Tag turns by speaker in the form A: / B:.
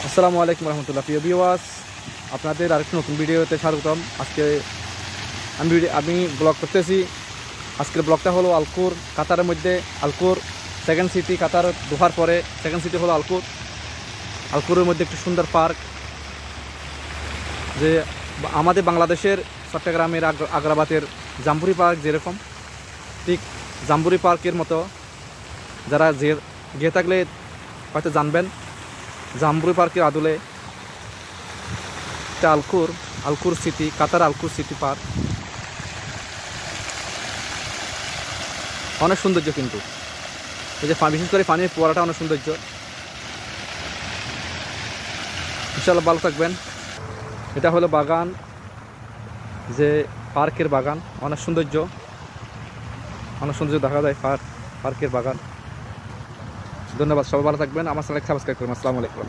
A: আসসালামু আলাইকুম রহমতুল্লাহ। প্রিয় ভিউয়ার্স, আপনাদের আরেকটি নতুন ভিডিওতে স্বাগতম। আজকে আমি ব্লগ করতেছি। আজকের ব্লগটা হলো আলকুর, কাতারের মধ্যে আলকুর সেকেন্ড সিটি। কাতার দোহার পরে সেকেন্ড সিটি হলো আলকুর। আলকুরের মধ্যে একটি সুন্দর পার্ক, যে আমাদের বাংলাদেশের চট্টগ্রামের আগ্রাবাদের জাম্বুরি পার্ক যেরকম, ঠিক জাম্বুরি পার্কের মতো। যারা গিয়ে থাকলে হয়তো জানবেন, জাম্বুরি পার্কের আদলে এটা আলকুর সিটি, কাতার আলকুর সিটি পার্ক। অনেক সৌন্দর্য, কিন্তু এই যে বিশেষ করে পানির ফোয়ারাটা অনেক সৌন্দর্য। ইনশাআল্লাহ ভালো থাকবেন। এটা হলো বাগান, যে পার্কের বাগান, অনেক সৌন্দর্য দেখা যায় পার্কের বাগান। ধন্যবাদ, সবাই ভালো থাকবেন। আমার চ্যানেলকে সাবস্ক্রাইব করুন। আসসালামু আলাইকুম।